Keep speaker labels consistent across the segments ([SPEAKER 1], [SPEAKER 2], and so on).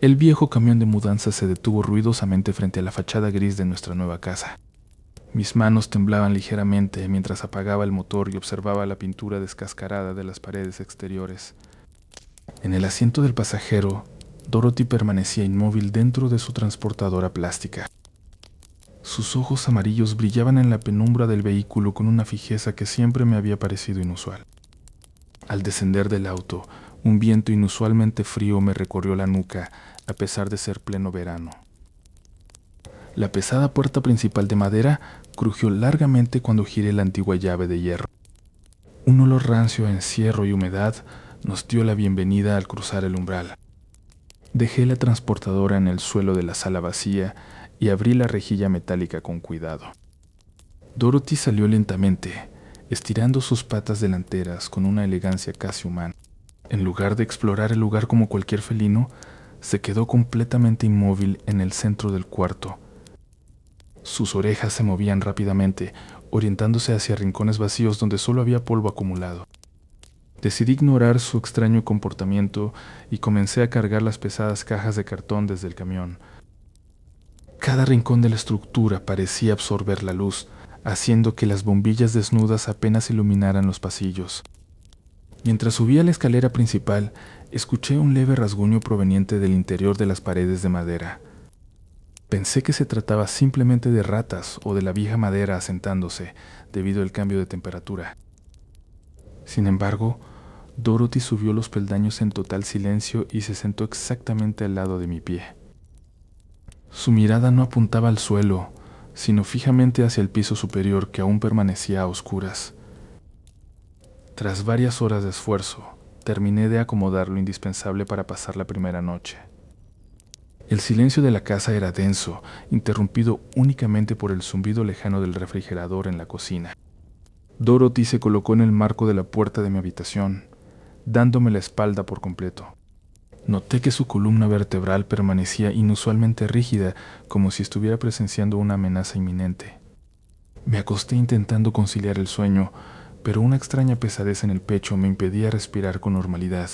[SPEAKER 1] El viejo camión de mudanza se detuvo ruidosamente frente a la fachada gris de nuestra nueva casa. Mis manos temblaban ligeramente mientras apagaba el motor y observaba la pintura descascarada de las paredes exteriores. En el asiento del pasajero, Dorothy permanecía inmóvil dentro de su transportadora plástica. Sus ojos amarillos brillaban en la penumbra del vehículo con una fijeza que siempre me había parecido inusual. Al descender del auto, un viento inusualmente frío me recorrió la nuca, a pesar de ser pleno verano. La pesada puerta principal de madera crujió largamente cuando giré la antigua llave de hierro. Un olor rancio a encierro y humedad nos dio la bienvenida al cruzar el umbral. Dejé la transportadora en el suelo de la sala vacía y abrí la rejilla metálica con cuidado. Dorothy salió lentamente, estirando sus patas delanteras con una elegancia casi humana. En lugar de explorar el lugar como cualquier felino, se quedó completamente inmóvil en el centro del cuarto. Sus orejas se movían rápidamente, orientándose hacia rincones vacíos donde solo había polvo acumulado. Decidí ignorar su extraño comportamiento y comencé a cargar las pesadas cajas de cartón desde el camión. Cada rincón de la estructura parecía absorber la luz, haciendo que las bombillas desnudas apenas iluminaran los pasillos. Mientras subía la escalera principal, escuché un leve rasguño proveniente del interior de las paredes de madera. Pensé que se trataba simplemente de ratas o de la vieja madera asentándose debido al cambio de temperatura. Sin embargo, Dorothy subió los peldaños en total silencio y se sentó exactamente al lado de mi pie. Su mirada no apuntaba al suelo, sino fijamente hacia el piso superior que aún permanecía a oscuras. Tras varias horas de esfuerzo, terminé de acomodar lo indispensable para pasar la primera noche. El silencio de la casa era denso, interrumpido únicamente por el zumbido lejano del refrigerador en la cocina. Dorothy se colocó en el marco de la puerta de mi habitación, dándome la espalda por completo. Noté que su columna vertebral permanecía inusualmente rígida, como si estuviera presenciando una amenaza inminente. Me acosté intentando conciliar el sueño, pero una extraña pesadez en el pecho me impedía respirar con normalidad.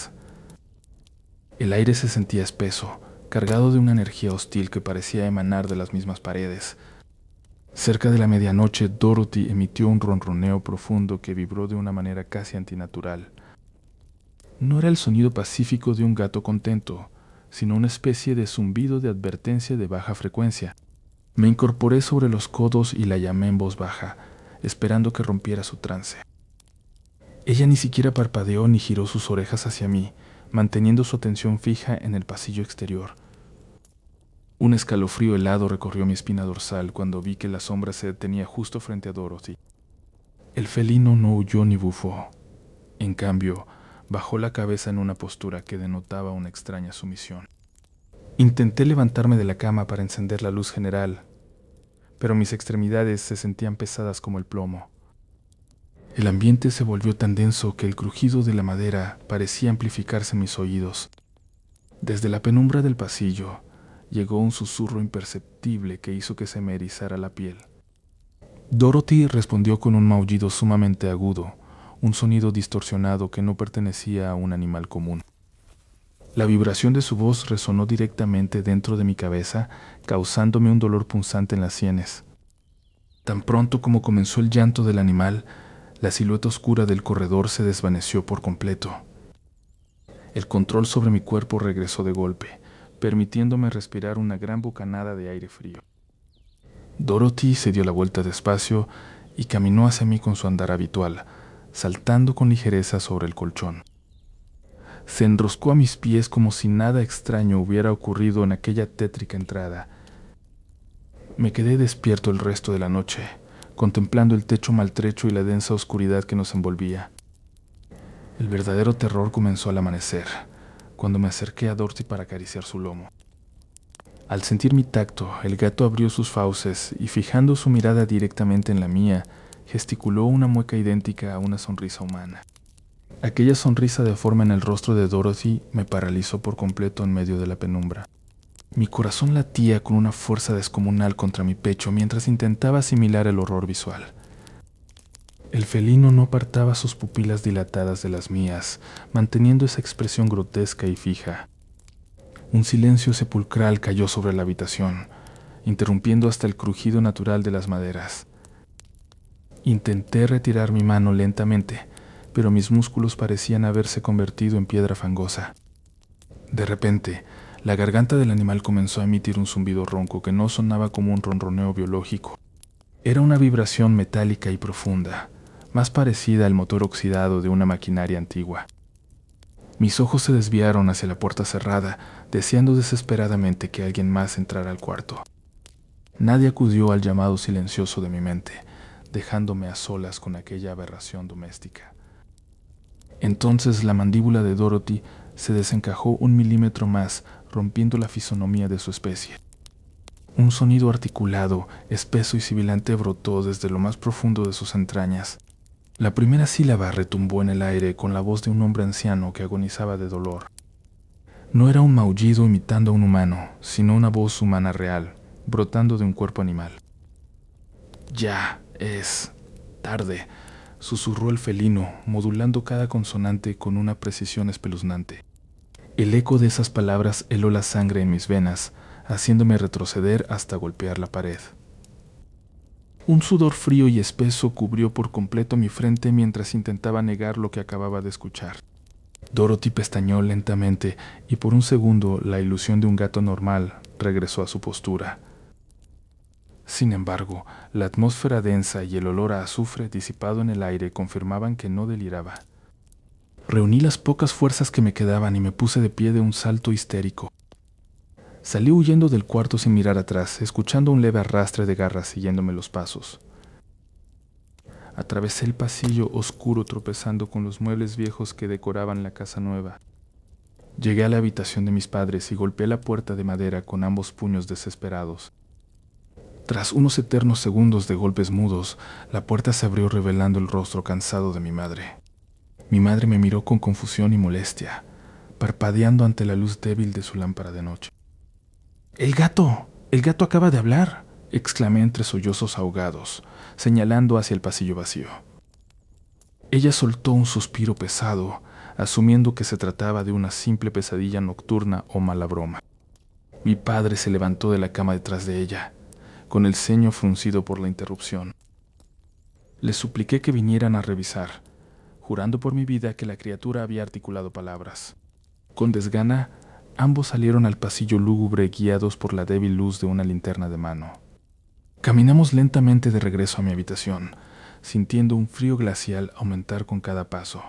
[SPEAKER 1] El aire se sentía espeso, cargado de una energía hostil que parecía emanar de las mismas paredes. Cerca de la medianoche, Dorothy emitió un ronroneo profundo que vibró de una manera casi antinatural. No era el sonido pacífico de un gato contento, sino una especie de zumbido de advertencia de baja frecuencia. Me incorporé sobre los codos y la llamé en voz baja, esperando que rompiera su trance. Ella ni siquiera parpadeó ni giró sus orejas hacia mí, manteniendo su atención fija en el pasillo exterior. Un escalofrío helado recorrió mi espina dorsal cuando vi que la sombra se detenía justo frente a Dorothy. El felino no huyó ni bufó. En cambio, bajó la cabeza en una postura que denotaba una extraña sumisión. Intenté levantarme de la cama para encender la luz general, pero mis extremidades se sentían pesadas como el plomo. El ambiente se volvió tan denso que el crujido de la madera parecía amplificarse en mis oídos. Desde la penumbra del pasillo llegó un susurro imperceptible que hizo que se me erizara la piel. Dorothy respondió con un maullido sumamente agudo, un sonido distorsionado que no pertenecía a un animal común. La vibración de su voz resonó directamente dentro de mi cabeza, causándome un dolor punzante en las sienes. Tan pronto como comenzó el llanto del animal, la silueta oscura del corredor se desvaneció por completo. El control sobre mi cuerpo regresó de golpe, permitiéndome respirar una gran bocanada de aire frío. Dorothy se dio la vuelta despacio y caminó hacia mí con su andar habitual, saltando con ligereza sobre el colchón. Se enroscó a mis pies como si nada extraño hubiera ocurrido en aquella tétrica entrada. Me quedé despierto el resto de la noche, contemplando el techo maltrecho y la densa oscuridad que nos envolvía. El verdadero terror comenzó al amanecer, cuando me acerqué a Dorothy para acariciar su lomo. Al sentir mi tacto, el gato abrió sus fauces y, fijando su mirada directamente en la mía, gesticuló una mueca idéntica a una sonrisa humana. Aquella sonrisa deforme en el rostro de Dorothy me paralizó por completo en medio de la penumbra. Mi corazón latía con una fuerza descomunal contra mi pecho mientras intentaba asimilar el horror visual. El felino no apartaba sus pupilas dilatadas de las mías, manteniendo esa expresión grotesca y fija. Un silencio sepulcral cayó sobre la habitación, interrumpiendo hasta el crujido natural de las maderas. Intenté retirar mi mano lentamente, pero mis músculos parecían haberse convertido en piedra fangosa. De repente, la garganta del animal comenzó a emitir un zumbido ronco que no sonaba como un ronroneo biológico. Era una vibración metálica y profunda, más parecida al motor oxidado de una maquinaria antigua. Mis ojos se desviaron hacia la puerta cerrada, deseando desesperadamente que alguien más entrara al cuarto. Nadie acudió al llamado silencioso de mi mente, dejándome a solas con aquella aberración doméstica. Entonces la mandíbula de Dorothy se desencajó 1 milímetro más, rompiendo la fisonomía de su especie. Un sonido articulado, espeso y sibilante brotó desde lo más profundo de sus entrañas. La primera sílaba retumbó en el aire con la voz de un hombre anciano que agonizaba de dolor. No era un maullido imitando a un humano, sino una voz humana real, brotando de un cuerpo animal. «Ya es tarde», susurró el felino, modulando cada consonante con una precisión espeluznante. El eco de esas palabras heló la sangre en mis venas, haciéndome retroceder hasta golpear la pared. Un sudor frío y espeso cubrió por completo mi frente mientras intentaba negar lo que acababa de escuchar. Dorothy pestañeó lentamente y por un segundo la ilusión de un gato normal regresó a su postura. Sin embargo, la atmósfera densa y el olor a azufre disipado en el aire confirmaban que no deliraba. Reuní las pocas fuerzas que me quedaban y me puse de pie de un salto histérico. Salí huyendo del cuarto sin mirar atrás, escuchando un leve arrastre de garras siguiéndome los pasos. Atravesé el pasillo oscuro tropezando con los muebles viejos que decoraban la casa nueva. Llegué a la habitación de mis padres y golpeé la puerta de madera con ambos puños desesperados. Tras unos eternos segundos de golpes mudos, la puerta se abrió revelando el rostro cansado de mi madre. Mi madre me miró con confusión y molestia, parpadeando ante la luz débil de su lámpara de noche. ¡El gato! ¡El gato acaba de hablar!, exclamé entre sollozos ahogados, señalando hacia el pasillo vacío. Ella soltó un suspiro pesado, asumiendo que se trataba de una simple pesadilla nocturna o mala broma. Mi padre se levantó de la cama detrás de ella, con el ceño fruncido por la interrupción. Les supliqué que vinieran a revisar, jurando por mi vida que la criatura había articulado palabras. Con desgana, ambos salieron al pasillo lúgubre guiados por la débil luz de una linterna de mano. Caminamos lentamente de regreso a mi habitación, sintiendo un frío glacial aumentar con cada paso.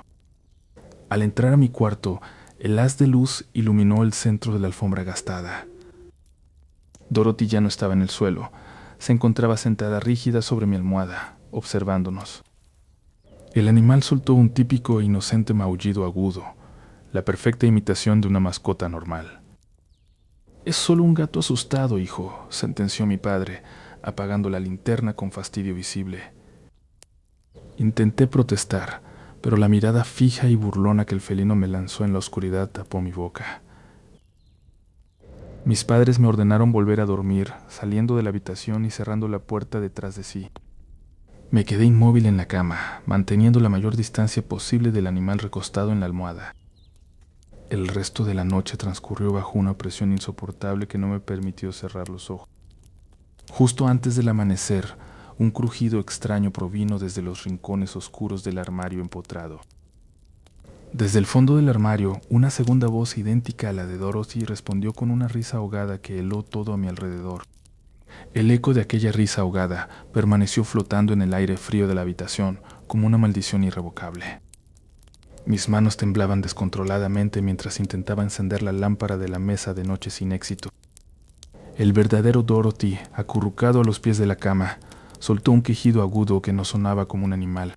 [SPEAKER 1] Al entrar a mi cuarto, el haz de luz iluminó el centro de la alfombra gastada. Dorothy ya no estaba en el suelo. Se encontraba sentada rígida sobre mi almohada, observándonos. El animal soltó un típico e inocente maullido agudo, la perfecta imitación de una mascota normal. «Es solo un gato asustado, hijo», sentenció mi padre, apagando la linterna con fastidio visible. Intenté protestar, pero la mirada fija y burlona que el felino me lanzó en la oscuridad tapó mi boca. Mis padres me ordenaron volver a dormir, saliendo de la habitación y cerrando la puerta detrás de sí. Me quedé inmóvil en la cama, manteniendo la mayor distancia posible del animal recostado en la almohada. El resto de la noche transcurrió bajo una presión insoportable que no me permitió cerrar los ojos. Justo antes del amanecer, un crujido extraño provino desde los rincones oscuros del armario empotrado. Desde el fondo del armario, una segunda voz idéntica a la de Dorothy respondió con una risa ahogada que heló todo a mi alrededor. El eco de aquella risa ahogada permaneció flotando en el aire frío de la habitación como una maldición irrevocable. Mis manos temblaban descontroladamente mientras intentaba encender la lámpara de la mesa de noche sin éxito. El verdadero Dorothy, acurrucado a los pies de la cama, soltó un quejido agudo que no sonaba como un animal.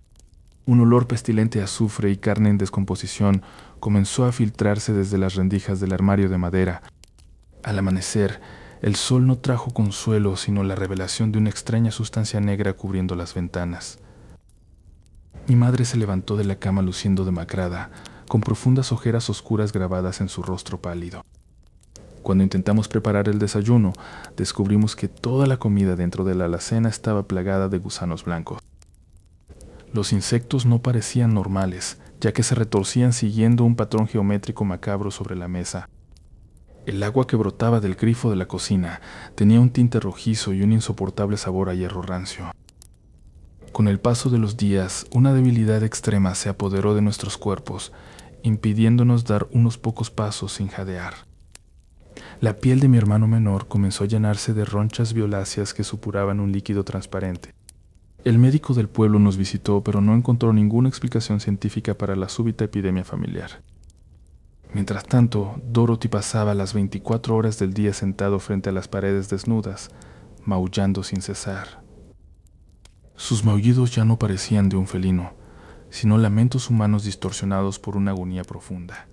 [SPEAKER 1] Un olor pestilente a azufre y carne en descomposición comenzó a filtrarse desde las rendijas del armario de madera. Al amanecer, el sol no trajo consuelo, sino la revelación de una extraña sustancia negra cubriendo las ventanas. Mi madre se levantó de la cama luciendo demacrada, con profundas ojeras oscuras grabadas en su rostro pálido. Cuando intentamos preparar el desayuno, descubrimos que toda la comida dentro de la alacena estaba plagada de gusanos blancos. Los insectos no parecían normales, ya que se retorcían siguiendo un patrón geométrico macabro sobre la mesa. El agua que brotaba del grifo de la cocina tenía un tinte rojizo y un insoportable sabor a hierro rancio. Con el paso de los días, una debilidad extrema se apoderó de nuestros cuerpos, impidiéndonos dar unos pocos pasos sin jadear. La piel de mi hermano menor comenzó a llenarse de ronchas violáceas que supuraban un líquido transparente. El médico del pueblo nos visitó, pero no encontró ninguna explicación científica para la súbita epidemia familiar. Mientras tanto, Dorothy pasaba las 24 horas del día sentado frente a las paredes desnudas, maullando sin cesar. Sus maullidos ya no parecían de un felino, sino lamentos humanos distorsionados por una agonía profunda.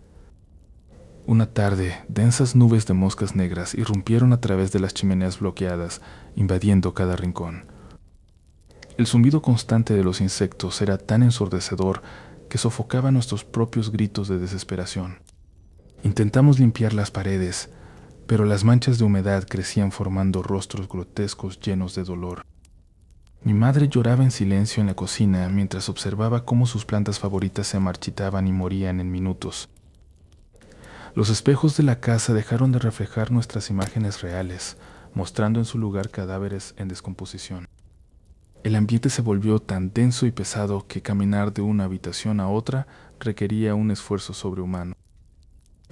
[SPEAKER 1] Una tarde, densas nubes de moscas negras irrumpieron a través de las chimeneas bloqueadas, invadiendo cada rincón. El zumbido constante de los insectos era tan ensordecedor que sofocaba nuestros propios gritos de desesperación. Intentamos limpiar las paredes, pero las manchas de humedad crecían formando rostros grotescos llenos de dolor. Mi madre lloraba en silencio en la cocina mientras observaba cómo sus plantas favoritas se marchitaban y morían en minutos. Los espejos de la casa dejaron de reflejar nuestras imágenes reales, mostrando en su lugar cadáveres en descomposición. El ambiente se volvió tan denso y pesado que caminar de una habitación a otra requería un esfuerzo sobrehumano.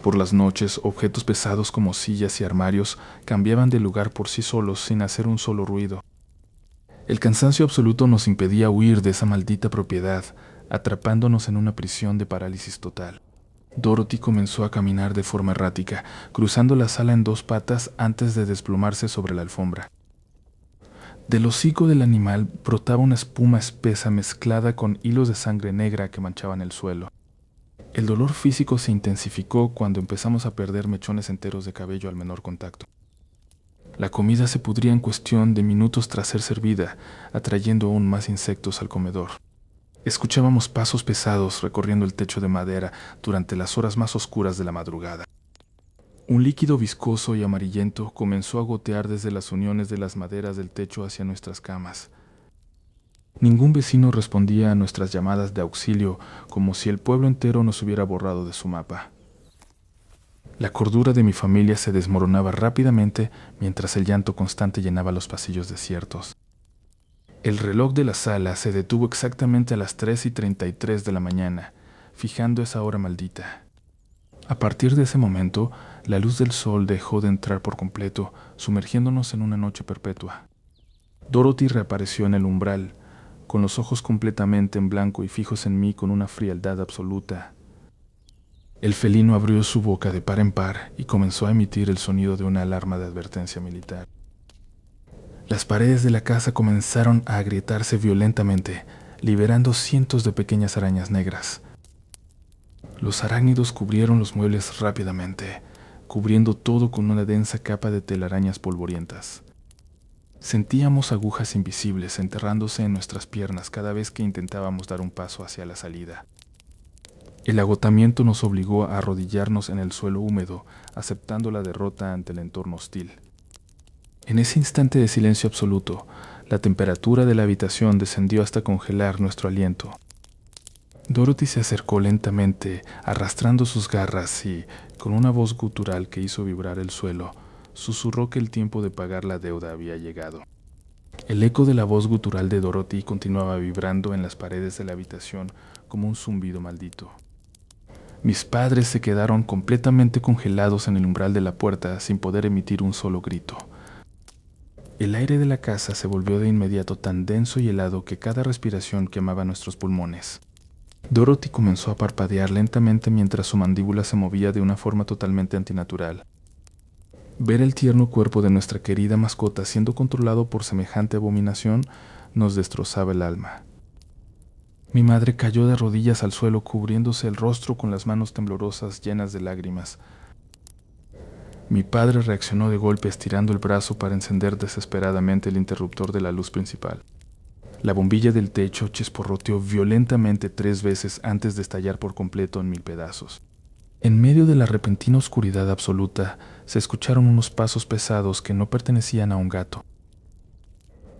[SPEAKER 1] Por las noches, objetos pesados como sillas y armarios cambiaban de lugar por sí solos sin hacer un solo ruido. El cansancio absoluto nos impedía huir de esa maldita propiedad, atrapándonos en una prisión de parálisis total. Dorothy comenzó a caminar de forma errática, cruzando la sala en dos patas antes de desplomarse sobre la alfombra. Del hocico del animal brotaba una espuma espesa mezclada con hilos de sangre negra que manchaban el suelo. El dolor físico se intensificó cuando empezamos a perder mechones enteros de cabello al menor contacto. La comida se pudría en cuestión de minutos tras ser servida, atrayendo aún más insectos al comedor. Escuchábamos pasos pesados recorriendo el techo de madera durante las horas más oscuras de la madrugada. Un líquido viscoso y amarillento comenzó a gotear desde las uniones de las maderas del techo hacia nuestras camas. Ningún vecino respondía a nuestras llamadas de auxilio, como si el pueblo entero nos hubiera borrado de su mapa. La cordura de mi familia se desmoronaba rápidamente mientras el llanto constante llenaba los pasillos desiertos. El reloj de la sala se detuvo exactamente a las 3:33 de la mañana, fijando esa hora maldita. A partir de ese momento, la luz del sol dejó de entrar por completo, sumergiéndonos en una noche perpetua. Dorothy reapareció en el umbral, con los ojos completamente en blanco y fijos en mí con una frialdad absoluta. El felino abrió su boca de par en par y comenzó a emitir el sonido de una alarma de advertencia militar. Las paredes de la casa comenzaron a agrietarse violentamente, liberando cientos de pequeñas arañas negras. Los arácnidos cubrieron los muebles rápidamente, cubriendo todo con una densa capa de telarañas polvorientas. Sentíamos agujas invisibles enterrándose en nuestras piernas cada vez que intentábamos dar un paso hacia la salida. El agotamiento nos obligó a arrodillarnos en el suelo húmedo, aceptando la derrota ante el entorno hostil. En ese instante de silencio absoluto, la temperatura de la habitación descendió hasta congelar nuestro aliento. Dorothy se acercó lentamente, arrastrando sus garras y, con una voz gutural que hizo vibrar el suelo, susurró que el tiempo de pagar la deuda había llegado. El eco de la voz gutural de Dorothy continuaba vibrando en las paredes de la habitación como un zumbido maldito. Mis padres se quedaron completamente congelados en el umbral de la puerta sin poder emitir un solo grito. El aire de la casa se volvió de inmediato tan denso y helado que cada respiración quemaba nuestros pulmones. Dorothy comenzó a parpadear lentamente mientras su mandíbula se movía de una forma totalmente antinatural. Ver el tierno cuerpo de nuestra querida mascota siendo controlado por semejante abominación nos destrozaba el alma. Mi madre cayó de rodillas al suelo cubriéndose el rostro con las manos temblorosas llenas de lágrimas. Mi padre reaccionó de golpe estirando el brazo para encender desesperadamente el interruptor de la luz principal. La bombilla del techo chisporroteó violentamente 3 veces antes de estallar por completo en 1000 pedazos. En medio de la repentina oscuridad absoluta, se escucharon unos pasos pesados que no pertenecían a un gato.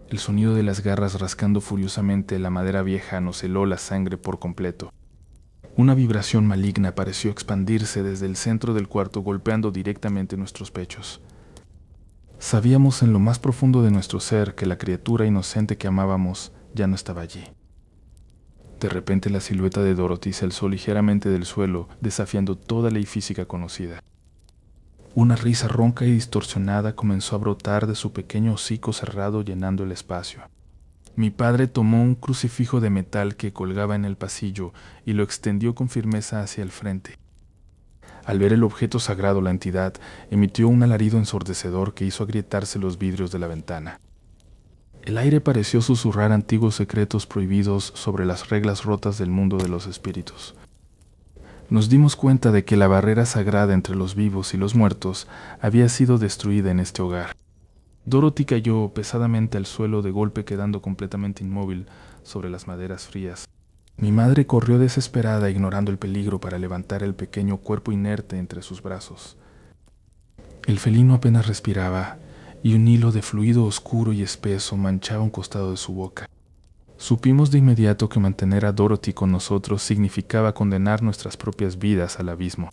[SPEAKER 1] El sonido de las garras rascando furiosamente la madera vieja nos heló la sangre por completo. Una vibración maligna pareció expandirse desde el centro del cuarto, golpeando directamente nuestros pechos. Sabíamos en lo más profundo de nuestro ser que la criatura inocente que amábamos ya no estaba allí. De repente la silueta de Dorothy se alzó ligeramente del suelo, desafiando toda ley física conocida. Una risa ronca y distorsionada comenzó a brotar de su pequeño hocico cerrado, llenando el espacio. Mi padre tomó un crucifijo de metal que colgaba en el pasillo y lo extendió con firmeza hacia el frente. Al ver el objeto sagrado, la entidad emitió un alarido ensordecedor que hizo agrietarse los vidrios de la ventana. El aire pareció susurrar antiguos secretos prohibidos sobre las reglas rotas del mundo de los espíritus. Nos dimos cuenta de que la barrera sagrada entre los vivos y los muertos había sido destruida en este hogar. Dorothy cayó pesadamente al suelo de golpe, quedando completamente inmóvil sobre las maderas frías. Mi madre corrió desesperada, ignorando el peligro, para levantar el pequeño cuerpo inerte entre sus brazos. El felino apenas respiraba, y un hilo de fluido oscuro y espeso manchaba un costado de su boca. Supimos de inmediato que mantener a Dorothy con nosotros significaba condenar nuestras propias vidas al abismo.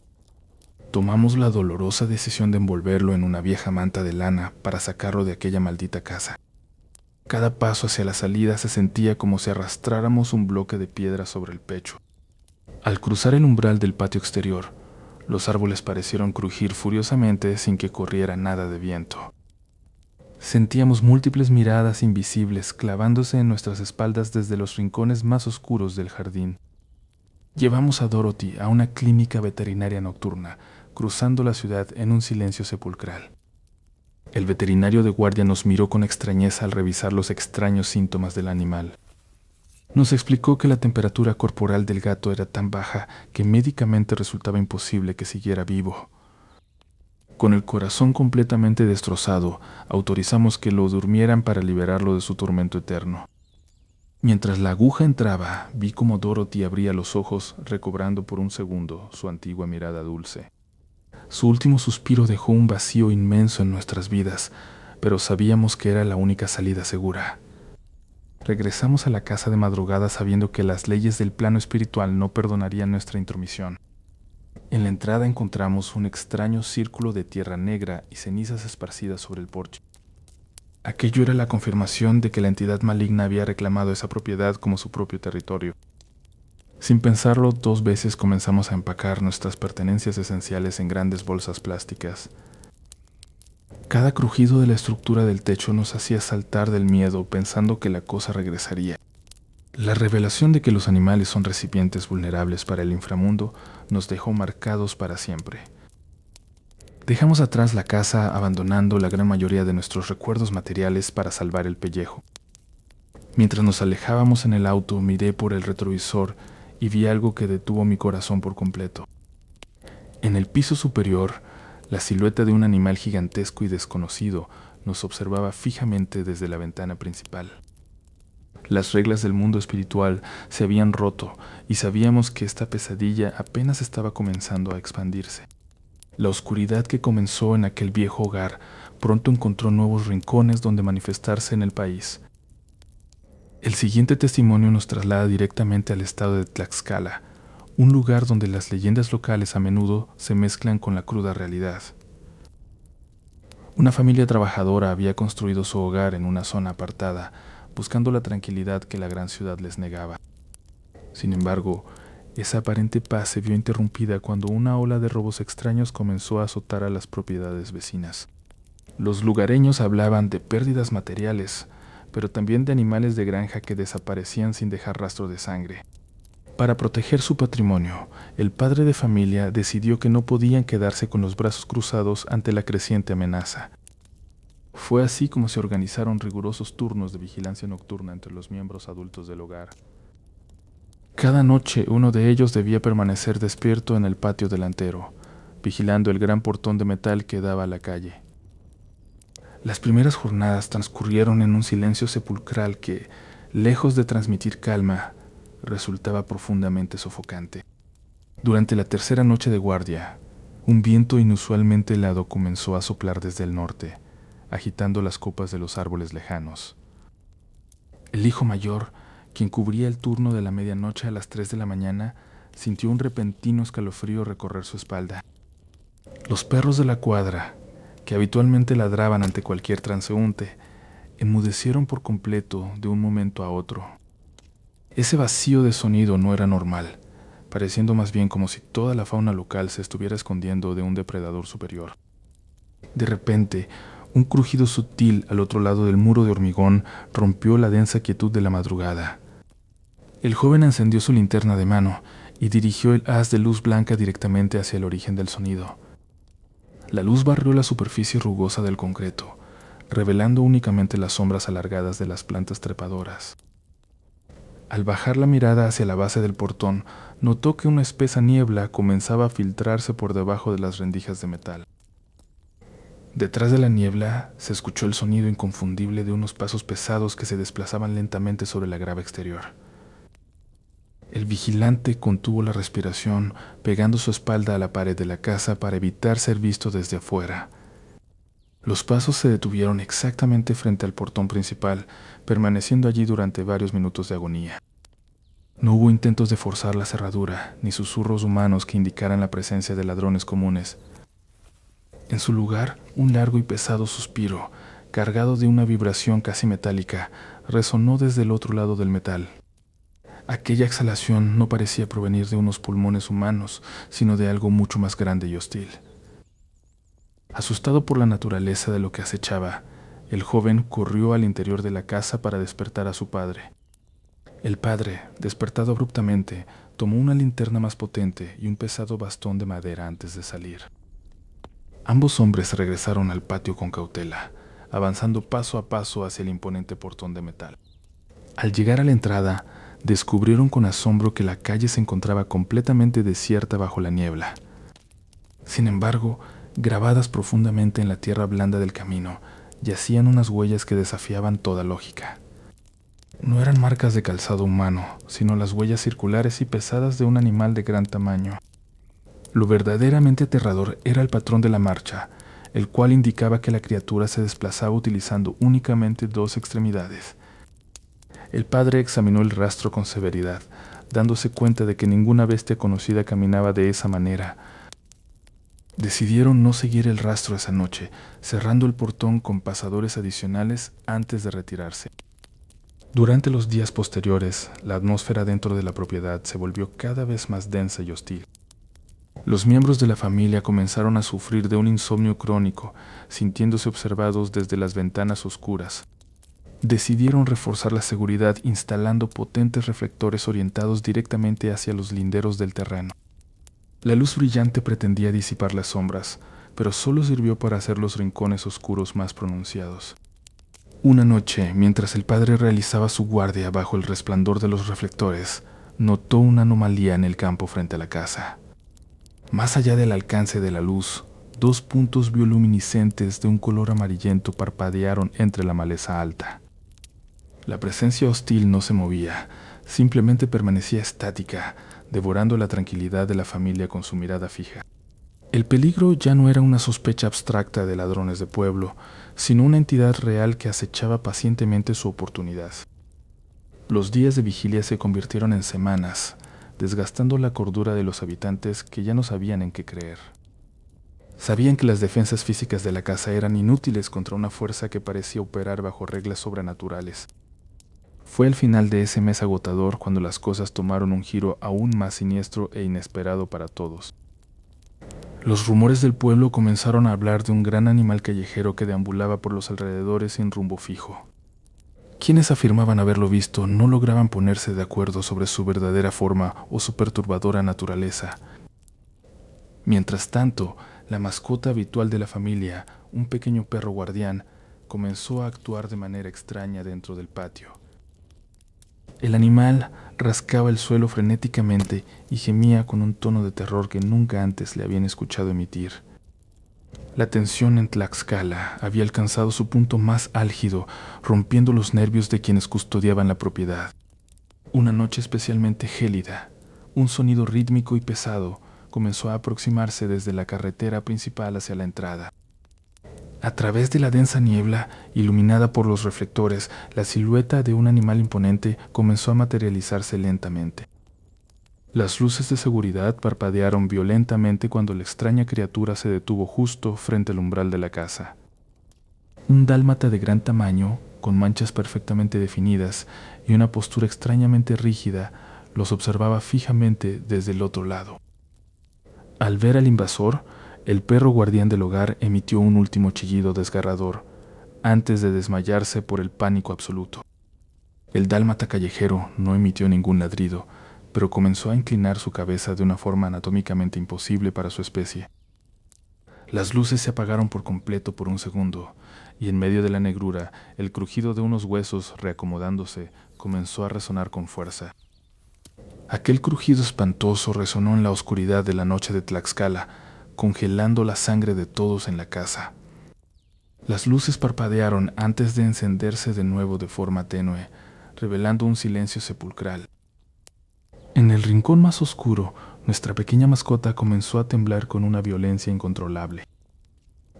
[SPEAKER 1] Tomamos la dolorosa decisión de envolverlo en una vieja manta de lana para sacarlo de aquella maldita casa. Cada paso hacia la salida se sentía como si arrastráramos un bloque de piedra sobre el pecho. Al cruzar el umbral del patio exterior, los árboles parecieron crujir furiosamente sin que corriera nada de viento. Sentíamos múltiples miradas invisibles clavándose en nuestras espaldas desde los rincones más oscuros del jardín. Llevamos a Dorothy a una clínica veterinaria nocturna, cruzando la ciudad en un silencio sepulcral. El veterinario de guardia nos miró con extrañeza al revisar los extraños síntomas del animal. Nos explicó que la temperatura corporal del gato era tan baja que médicamente resultaba imposible que siguiera vivo. Con el corazón completamente destrozado, autorizamos que lo durmieran para liberarlo de su tormento eterno. Mientras la aguja entraba, vi cómo Dorothy abría los ojos, recobrando por un segundo su antigua mirada dulce. Su último suspiro dejó un vacío inmenso en nuestras vidas, pero sabíamos que era la única salida segura. Regresamos a la casa de madrugada sabiendo que las leyes del plano espiritual no perdonarían nuestra intromisión. En la entrada encontramos un extraño círculo de tierra negra y cenizas esparcidas sobre el porche. Aquello era la confirmación de que la entidad maligna había reclamado esa propiedad como su propio territorio. Sin pensarlo 2 veces comenzamos a empacar nuestras pertenencias esenciales en grandes bolsas plásticas. Cada crujido de la estructura del techo nos hacía saltar del miedo, pensando que la cosa regresaría. La revelación de que los animales son recipientes vulnerables para el inframundo nos dejó marcados para siempre. Dejamos atrás la casa, abandonando la gran mayoría de nuestros recuerdos materiales para salvar el pellejo. Mientras nos alejábamos en el auto, miré por el retrovisor y vi algo que detuvo mi corazón por completo. En el piso superior, la silueta de un animal gigantesco y desconocido nos observaba fijamente desde la ventana principal. Las reglas del mundo espiritual se habían roto y sabíamos que esta pesadilla apenas estaba comenzando a expandirse. La oscuridad que comenzó en aquel viejo hogar pronto encontró nuevos rincones donde manifestarse en el país. El siguiente testimonio nos traslada directamente al estado de Tlaxcala, un lugar donde las leyendas locales a menudo se mezclan con la cruda realidad. Una familia trabajadora había construido su hogar en una zona apartada, buscando la tranquilidad que la gran ciudad les negaba. Sin embargo, esa aparente paz se vio interrumpida cuando una ola de robos extraños comenzó a azotar a las propiedades vecinas. Los lugareños hablaban de pérdidas materiales, pero también de animales de granja que desaparecían sin dejar rastro de sangre. Para proteger su patrimonio, el padre de familia decidió que no podían quedarse con los brazos cruzados ante la creciente amenaza. Fue así como se organizaron rigurosos turnos de vigilancia nocturna entre los miembros adultos del hogar. Cada noche uno de ellos debía permanecer despierto en el patio delantero, vigilando el gran portón de metal que daba a la calle. Las primeras jornadas transcurrieron en un silencio sepulcral que, lejos de transmitir calma, resultaba profundamente sofocante. Durante la tercera noche de guardia, un viento inusualmente helado comenzó a soplar desde el norte, agitando las copas de los árboles lejanos. El hijo mayor, quien cubría el turno de la medianoche a las 3 de la mañana, sintió un repentino escalofrío recorrer su espalda. Los perros de la cuadra, que habitualmente ladraban ante cualquier transeúnte, enmudecieron por completo de un momento a otro. Ese vacío de sonido no era normal, pareciendo más bien como si toda la fauna local se estuviera escondiendo de un depredador superior. De repente, un crujido sutil al otro lado del muro de hormigón rompió la densa quietud de la madrugada. El joven encendió su linterna de mano y dirigió el haz de luz blanca directamente hacia el origen del sonido. La luz barrió la superficie rugosa del concreto, revelando únicamente las sombras alargadas de las plantas trepadoras. Al bajar la mirada hacia la base del portón, notó que una espesa niebla comenzaba a filtrarse por debajo de las rendijas de metal. Detrás de la niebla se escuchó el sonido inconfundible de unos pasos pesados que se desplazaban lentamente sobre la grava exterior. El vigilante contuvo la respiración, pegando su espalda a la pared de la casa para evitar ser visto desde afuera. Los pasos se detuvieron exactamente frente al portón principal, permaneciendo allí durante varios minutos de agonía. No hubo intentos de forzar la cerradura, ni susurros humanos que indicaran la presencia de ladrones comunes. En su lugar, un largo y pesado suspiro, cargado de una vibración casi metálica, resonó desde el otro lado del metal. Aquella exhalación no parecía provenir de unos pulmones humanos, sino de algo mucho más grande y hostil. Asustado por la naturaleza de lo que acechaba, el joven corrió al interior de la casa para despertar a su padre. El padre, despertado abruptamente, tomó una linterna más potente y un pesado bastón de madera antes de salir. Ambos hombres regresaron al patio con cautela, avanzando paso a paso hacia el imponente portón de metal. Al llegar a la entrada, descubrieron con asombro que la calle se encontraba completamente desierta bajo la niebla. Sin embargo, grabadas profundamente en la tierra blanda del camino, yacían unas huellas que desafiaban toda lógica. No eran marcas de calzado humano, sino las huellas circulares y pesadas de un animal de gran tamaño. Lo verdaderamente aterrador era el patrón de la marcha, el cual indicaba que la criatura se desplazaba utilizando únicamente dos extremidades. El padre examinó el rastro con severidad, dándose cuenta de que ninguna bestia conocida caminaba de esa manera. Decidieron no seguir el rastro esa noche, cerrando el portón con pasadores adicionales antes de retirarse. Durante los días posteriores, la atmósfera dentro de la propiedad se volvió cada vez más densa y hostil. Los miembros de la familia comenzaron a sufrir de un insomnio crónico, sintiéndose observados desde las ventanas oscuras. Decidieron reforzar la seguridad instalando potentes reflectores orientados directamente hacia los linderos del terreno. La luz brillante pretendía disipar las sombras, pero solo sirvió para hacer los rincones oscuros más pronunciados. Una noche, mientras el padre realizaba su guardia bajo el resplandor de los reflectores, notó una anomalía en el campo frente a la casa. Más allá del alcance de la luz, dos puntos bioluminiscentes de un color amarillento parpadearon entre la maleza alta. La presencia hostil no se movía, simplemente permanecía estática, devorando la tranquilidad de la familia con su mirada fija. El peligro ya no era una sospecha abstracta de ladrones de pueblo, sino una entidad real que acechaba pacientemente su oportunidad. Los días de vigilia se convirtieron en semanas, desgastando la cordura de los habitantes que ya no sabían en qué creer. Sabían que las defensas físicas de la casa eran inútiles contra una fuerza que parecía operar bajo reglas sobrenaturales. Fue el final de ese mes agotador cuando las cosas tomaron un giro aún más siniestro e inesperado para todos. Los rumores del pueblo comenzaron a hablar de un gran animal callejero que deambulaba por los alrededores sin rumbo fijo. Quienes afirmaban haberlo visto no lograban ponerse de acuerdo sobre su verdadera forma o su perturbadora naturaleza. Mientras tanto, la mascota habitual de la familia, un pequeño perro guardián, comenzó a actuar de manera extraña dentro del patio. El animal rascaba el suelo frenéticamente y gemía con un tono de terror que nunca antes le habían escuchado emitir. La tensión en Tlaxcala había alcanzado su punto más álgido, rompiendo los nervios de quienes custodiaban la propiedad. Una noche especialmente gélida, un sonido rítmico y pesado comenzó a aproximarse desde la carretera principal hacia la entrada. A través de la densa niebla, iluminada por los reflectores, la silueta de un animal imponente comenzó a materializarse lentamente. Las luces de seguridad parpadearon violentamente cuando la extraña criatura se detuvo justo frente al umbral de la casa. Un dálmata de gran tamaño, con manchas perfectamente definidas y una postura extrañamente rígida, los observaba fijamente desde el otro lado. Al ver al invasor, el perro guardián del hogar emitió un último chillido desgarrador, antes de desmayarse por el pánico absoluto. El dálmata callejero no emitió ningún ladrido, pero comenzó a inclinar su cabeza de una forma anatómicamente imposible para su especie. Las luces se apagaron por completo por un segundo, y en medio de la negrura, el crujido de unos huesos reacomodándose comenzó a resonar con fuerza. Aquel crujido espantoso resonó en la oscuridad de la noche de Tlaxcala, congelando la sangre de todos en la casa. Las luces parpadearon antes de encenderse de nuevo de forma tenue, revelando un silencio sepulcral. En el rincón más oscuro, nuestra pequeña mascota comenzó a temblar con una violencia incontrolable.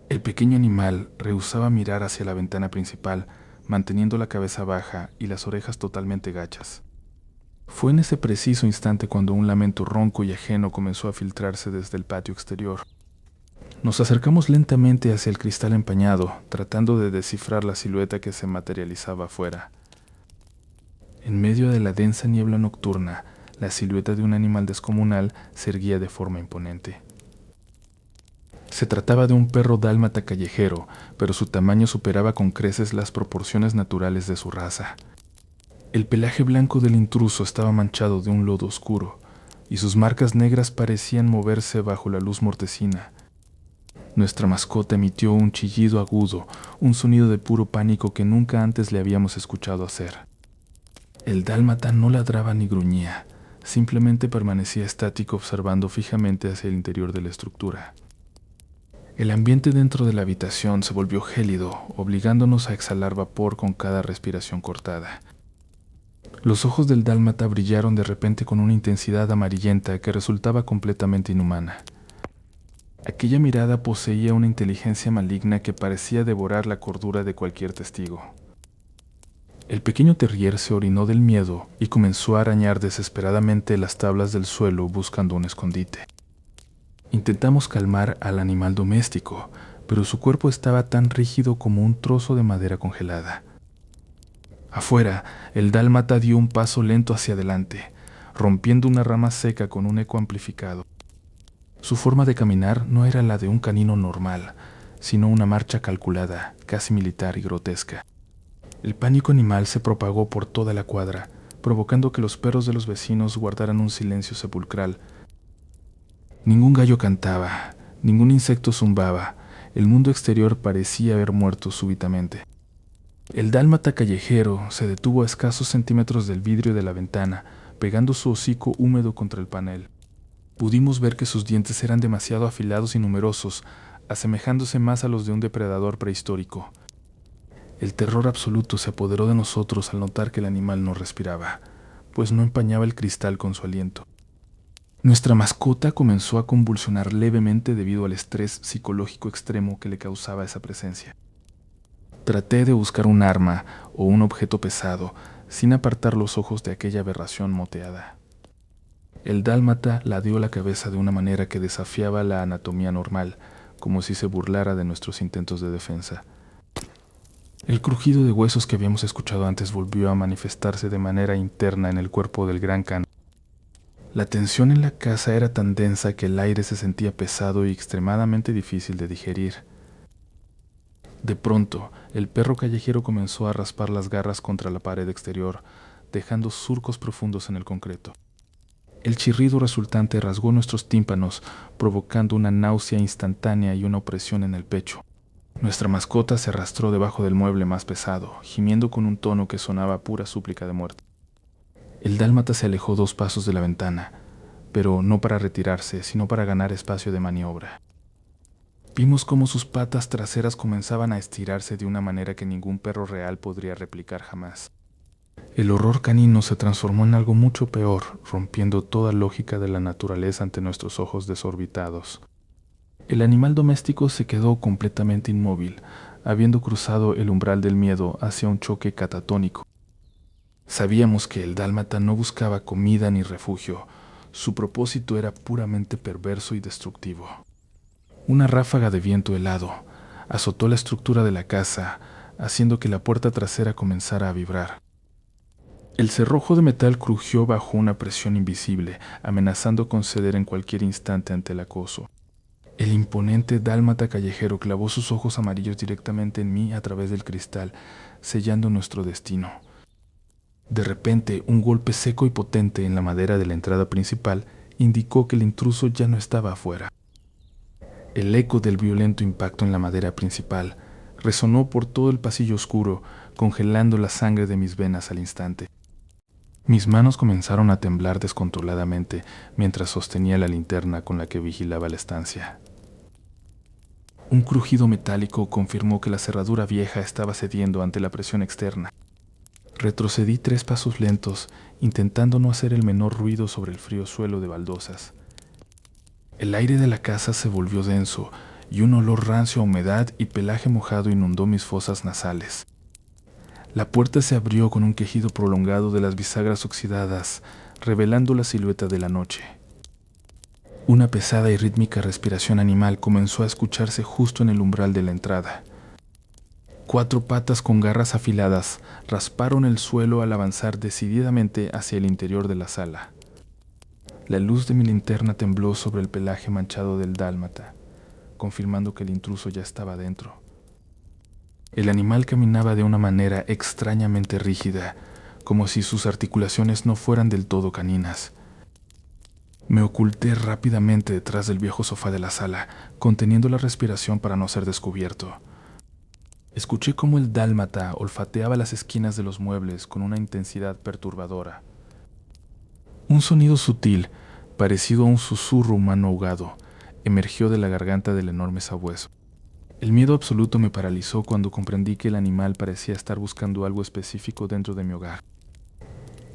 [SPEAKER 1] El pequeño animal rehusaba mirar hacia la ventana principal, manteniendo la cabeza baja y las orejas totalmente gachas. Fue en ese preciso instante cuando un lamento ronco y ajeno comenzó a filtrarse desde el patio exterior. Nos acercamos lentamente hacia el cristal empañado, tratando de descifrar la silueta que se materializaba afuera. En medio de la densa niebla nocturna, la silueta de un animal descomunal se erguía de forma imponente. Se trataba de un perro dálmata callejero, pero su tamaño superaba con creces las proporciones naturales de su raza. El pelaje blanco del intruso estaba manchado de un lodo oscuro, y sus marcas negras parecían moverse bajo la luz mortecina. Nuestra mascota emitió un chillido agudo, un sonido de puro pánico que nunca antes le habíamos escuchado hacer. El dálmata no ladraba ni gruñía, simplemente permanecía estático observando fijamente hacia el interior de la estructura. El ambiente dentro de la habitación se volvió gélido, obligándonos a exhalar vapor con cada respiración cortada. Los ojos del dálmata brillaron de repente con una intensidad amarillenta que resultaba completamente inhumana. Aquella mirada poseía una inteligencia maligna que parecía devorar la cordura de cualquier testigo. El pequeño terrier se orinó del miedo y comenzó a arañar desesperadamente las tablas del suelo buscando un escondite. Intentamos calmar al animal doméstico, pero su cuerpo estaba tan rígido como un trozo de madera congelada. Afuera, el dálmata dio un paso lento hacia adelante, rompiendo una rama seca con un eco amplificado. Su forma de caminar no era la de un canino normal, sino una marcha calculada, casi militar y grotesca. El pánico animal se propagó por toda la cuadra, provocando que los perros de los vecinos guardaran un silencio sepulcral. Ningún gallo cantaba, ningún insecto zumbaba, el mundo exterior parecía haber muerto súbitamente. El dálmata callejero se detuvo a escasos centímetros del vidrio de la ventana, pegando su hocico húmedo contra el panel. Pudimos ver que sus dientes eran demasiado afilados y numerosos, asemejándose más a los de un depredador prehistórico. El terror absoluto se apoderó de nosotros al notar que el animal no respiraba, pues no empañaba el cristal con su aliento. Nuestra mascota comenzó a convulsionar levemente debido al estrés psicológico extremo que le causaba esa presencia. Traté de buscar un arma o un objeto pesado, sin apartar los ojos de aquella aberración moteada. El dálmata ladeó la cabeza de una manera que desafiaba la anatomía normal, como si se burlara de nuestros intentos de defensa. El crujido de huesos que habíamos escuchado antes volvió a manifestarse de manera interna en el cuerpo del gran can. La tensión en la casa era tan densa que el aire se sentía pesado y extremadamente difícil de digerir. De pronto, el perro callejero comenzó a raspar las garras contra la pared exterior, dejando surcos profundos en el concreto. El chirrido resultante rasgó nuestros tímpanos, provocando una náusea instantánea y una opresión en el pecho. Nuestra mascota se arrastró debajo del mueble más pesado, gimiendo con un tono que sonaba a pura súplica de muerte. El dálmata se alejó 2 pasos de la ventana, pero no para retirarse, sino para ganar espacio de maniobra. Vimos cómo sus patas traseras comenzaban a estirarse de una manera que ningún perro real podría replicar jamás. El horror canino se transformó en algo mucho peor, rompiendo toda lógica de la naturaleza ante nuestros ojos desorbitados. El animal doméstico se quedó completamente inmóvil, habiendo cruzado el umbral del miedo hacia un choque catatónico. Sabíamos que el dálmata no buscaba comida ni refugio, Su propósito era puramente perverso y destructivo. Una ráfaga de viento helado azotó la estructura de la casa, haciendo que la puerta trasera comenzara a vibrar. El cerrojo de metal crujió bajo una presión invisible, amenazando con ceder en cualquier instante ante el acoso. El imponente dálmata callejero clavó sus ojos amarillos directamente en mí a través del cristal, sellando nuestro destino. De repente, un golpe seco y potente en la madera de la entrada principal indicó que el intruso ya no estaba afuera. El eco del violento impacto en la madera principal resonó por todo el pasillo oscuro, congelando la sangre de mis venas al instante. Mis manos comenzaron a temblar descontroladamente mientras sostenía la linterna con la que vigilaba la estancia. Un crujido metálico confirmó que la cerradura vieja estaba cediendo ante la presión externa. Retrocedí 3 pasos lentos, intentando no hacer el menor ruido sobre el frío suelo de baldosas. El aire de la casa se volvió denso y un olor rancio a humedad y pelaje mojado inundó mis fosas nasales. La puerta se abrió con un quejido prolongado de las bisagras oxidadas, revelando la silueta de la noche. Una pesada y rítmica respiración animal comenzó a escucharse justo en el umbral de la entrada. 4 patas con garras afiladas rasparon el suelo al avanzar decididamente hacia el interior de la sala. La luz de mi linterna tembló sobre el pelaje manchado del dálmata, confirmando que el intruso ya estaba dentro. El animal caminaba de una manera extrañamente rígida, como si sus articulaciones no fueran del todo caninas. Me oculté rápidamente detrás del viejo sofá de la sala, conteniendo la respiración para no ser descubierto. Escuché cómo el dálmata olfateaba las esquinas de los muebles con una intensidad perturbadora. Un sonido sutil, parecido a un susurro humano ahogado, emergió de la garganta del enorme sabueso. El miedo absoluto me paralizó cuando comprendí que el animal parecía estar buscando algo específico dentro de mi hogar.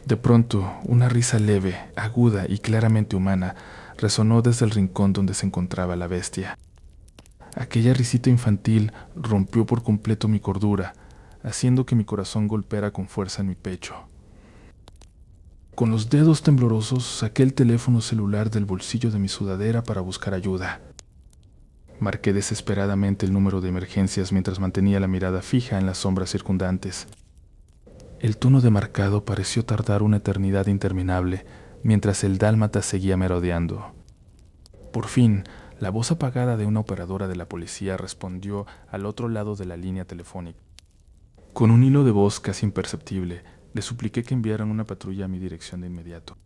[SPEAKER 1] De pronto, una risa leve, aguda y claramente humana resonó desde el rincón donde se encontraba la bestia. Aquella risita infantil rompió por completo mi cordura, haciendo que mi corazón golpeara con fuerza en mi pecho. Con los dedos temblorosos saqué el teléfono celular del bolsillo de mi sudadera para buscar ayuda. Marqué desesperadamente el número de emergencias mientras mantenía la mirada fija en las sombras circundantes. El tono demarcado pareció tardar una eternidad interminable mientras el dálmata seguía merodeando. Por fin, la voz apagada de una operadora de la policía respondió al otro lado de la línea telefónica. Con un hilo de voz casi imperceptible, le supliqué que enviaran una patrulla a mi dirección de inmediato.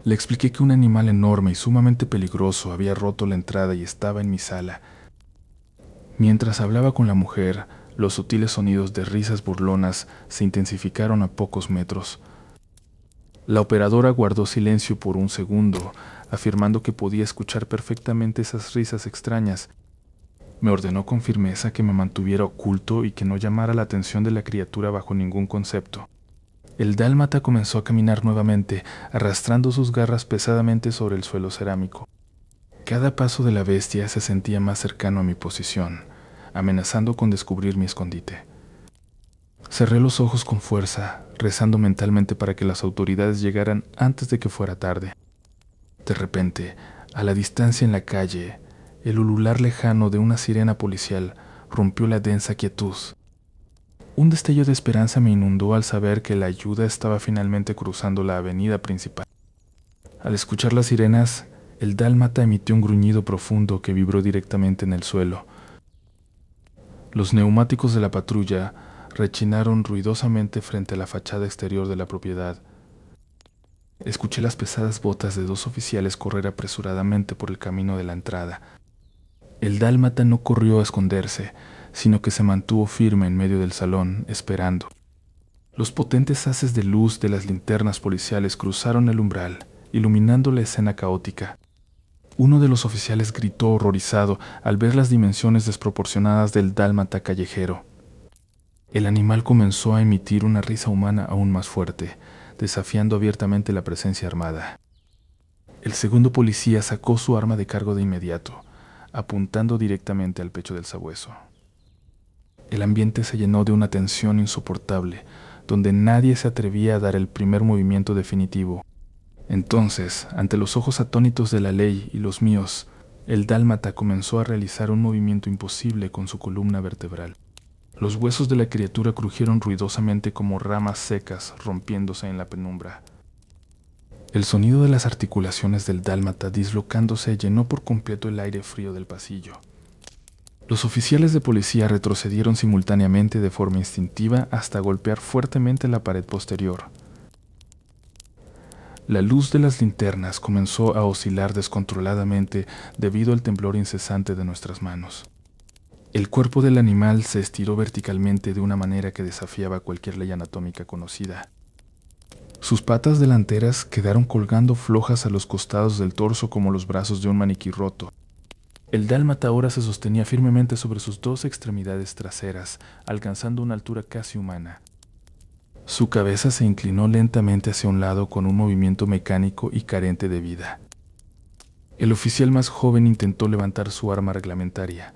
[SPEAKER 1] Le expliqué que un animal enorme y sumamente peligroso había roto la entrada y estaba en mi sala. Mientras hablaba con la mujer, los sutiles sonidos de risas burlonas se intensificaron a pocos metros. La operadora guardó silencio por un segundo, afirmando que podía escuchar perfectamente esas risas extrañas. Me ordenó con firmeza que me mantuviera oculto y que no llamara la atención de la criatura bajo ningún concepto. El dálmata comenzó a caminar nuevamente, arrastrando sus garras pesadamente sobre el suelo cerámico. Cada paso de la bestia se sentía más cercano a mi posición, amenazando con descubrir mi escondite. Cerré los ojos con fuerza, rezando mentalmente para que las autoridades llegaran antes de que fuera tarde. De repente, a la distancia en la calle, el ulular lejano de una sirena policial rompió la densa quietud. Un destello de esperanza me inundó al saber que la ayuda estaba finalmente cruzando la avenida principal. Al escuchar las sirenas, el dálmata emitió un gruñido profundo que vibró directamente en el suelo. Los neumáticos de la patrulla rechinaron ruidosamente frente a la fachada exterior de la propiedad. Escuché las pesadas botas de 2 oficiales correr apresuradamente por el camino de la entrada. El dálmata no corrió a esconderse, sino que se mantuvo firme en medio del salón, esperando. Los potentes haces de luz de las linternas policiales cruzaron el umbral, iluminando la escena caótica. Uno de los oficiales gritó horrorizado al ver las dimensiones desproporcionadas del dálmata callejero. El animal comenzó a emitir una risa humana aún más fuerte, desafiando abiertamente la presencia armada. El segundo policía sacó su arma de cargo de inmediato, apuntando directamente al pecho del sabueso. El ambiente se llenó de una tensión insoportable, donde nadie se atrevía a dar el primer movimiento definitivo. Entonces, ante los ojos atónitos de la ley y los míos, el dálmata comenzó a realizar un movimiento imposible con su columna vertebral. Los huesos de la criatura crujieron ruidosamente como ramas secas rompiéndose en la penumbra. El sonido de las articulaciones del dálmata dislocándose llenó por completo el aire frío del pasillo. Los oficiales de policía retrocedieron simultáneamente de forma instintiva hasta golpear fuertemente la pared posterior. La luz de las linternas comenzó a oscilar descontroladamente debido al temblor incesante de nuestras manos. El cuerpo del animal se estiró verticalmente de una manera que desafiaba cualquier ley anatómica conocida. Sus patas delanteras quedaron colgando flojas a los costados del torso como los brazos de un maniquí roto. El dálmata ahora se sostenía firmemente sobre sus dos extremidades traseras, alcanzando una altura casi humana. Su cabeza se inclinó lentamente hacia un lado con un movimiento mecánico y carente de vida. El oficial más joven intentó levantar su arma reglamentaria,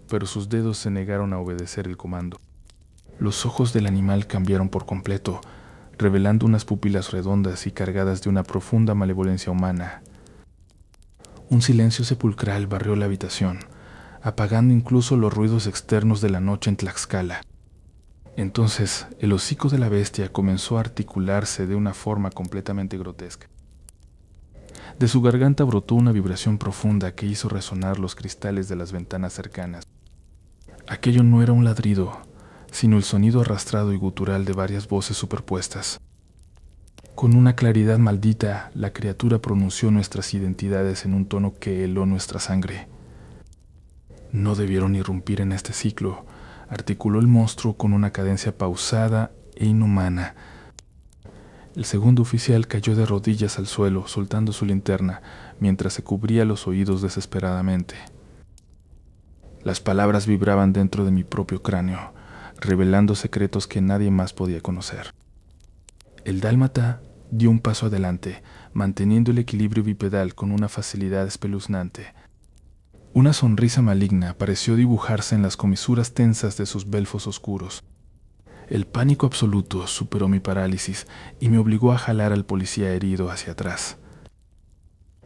[SPEAKER 1] pero sus dedos se negaron a obedecer el comando. Los ojos del animal cambiaron por completo, revelando unas pupilas redondas y cargadas de una profunda malevolencia humana. Un silencio sepulcral barrió la habitación, apagando incluso los ruidos externos de la noche en Tlaxcala. Entonces, el hocico de la bestia comenzó a articularse de una forma completamente grotesca. De su garganta brotó una vibración profunda que hizo resonar los cristales de las ventanas cercanas. Aquello no era un ladrido, sino el sonido arrastrado y gutural de varias voces superpuestas. Con una claridad maldita, la criatura pronunció nuestras identidades en un tono que heló nuestra sangre. No debieron irrumpir en este ciclo, articuló el monstruo con una cadencia pausada e inhumana. El segundo oficial cayó de rodillas al suelo, soltando su linterna, mientras se cubría los oídos desesperadamente. Las palabras vibraban dentro de mi propio cráneo, revelando secretos que nadie más podía conocer. El dálmata dio un paso adelante, manteniendo el equilibrio bipedal con una facilidad espeluznante. Una sonrisa maligna pareció dibujarse en las comisuras tensas de sus belfos oscuros. El pánico absoluto superó mi parálisis y me obligó a jalar al policía herido hacia atrás.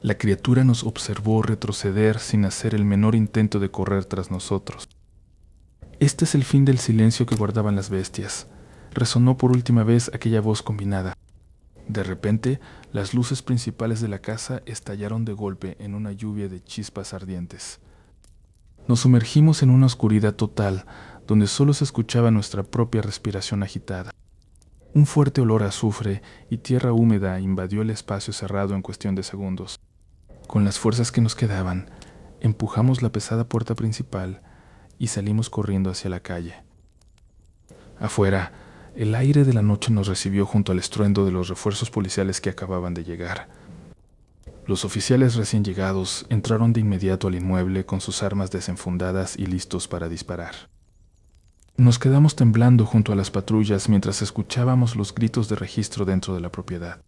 [SPEAKER 1] La criatura nos observó retroceder sin hacer el menor intento de correr tras nosotros. Este es el fin del silencio que guardaban las bestias. Resonó por última vez aquella voz combinada. De repente, las luces principales de la casa estallaron de golpe en una lluvia de chispas ardientes. Nos sumergimos en una oscuridad total, donde solo se escuchaba nuestra propia respiración agitada. Un fuerte olor a azufre y tierra húmeda invadió el espacio cerrado en cuestión de segundos. Con las fuerzas que nos quedaban, empujamos la pesada puerta principal y salimos corriendo hacia la calle. Afuera, el aire de la noche nos recibió junto al estruendo de los refuerzos policiales que acababan de llegar. Los oficiales recién llegados entraron de inmediato al inmueble con sus armas desenfundadas y listos para disparar. Nos quedamos temblando junto a las patrullas mientras escuchábamos los gritos de registro dentro de la propiedad.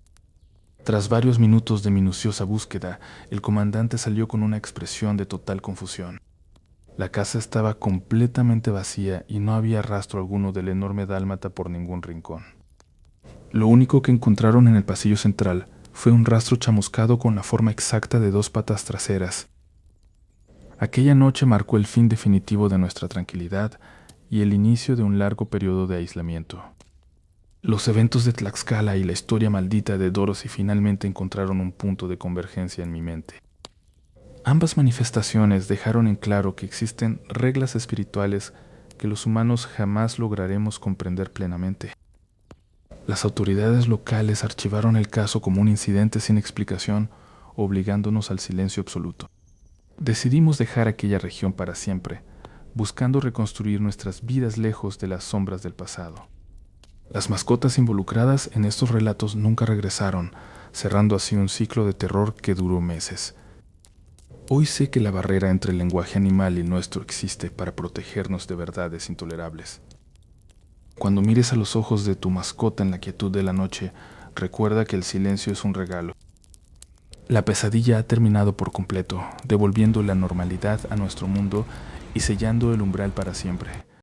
[SPEAKER 1] Tras varios minutos de minuciosa búsqueda, el comandante salió con una expresión de total confusión. La casa estaba completamente vacía y no había rastro alguno del enorme dálmata por ningún rincón. Lo único que encontraron en el pasillo central fue un rastro chamuscado con la forma exacta de 2 patas traseras. Aquella noche marcó el fin definitivo de nuestra tranquilidad y el inicio de un largo periodo de aislamiento. Los eventos de Tlaxcala y la historia maldita de Dorothy finalmente encontraron un punto de convergencia en mi mente. Ambas manifestaciones dejaron en claro que existen reglas espirituales que los humanos jamás lograremos comprender plenamente. Las autoridades locales archivaron el caso como un incidente sin explicación, obligándonos al silencio absoluto. Decidimos dejar aquella región para siempre, buscando reconstruir nuestras vidas lejos de las sombras del pasado. Las mascotas involucradas en estos relatos nunca regresaron, cerrando así un ciclo de terror que duró meses. Hoy sé que la barrera entre el lenguaje animal y el nuestro existe para protegernos de verdades intolerables. Cuando mires a los ojos de tu mascota en la quietud de la noche, recuerda que el silencio es un regalo. La pesadilla ha terminado por completo, devolviendo la normalidad a nuestro mundo y sellando el umbral para siempre.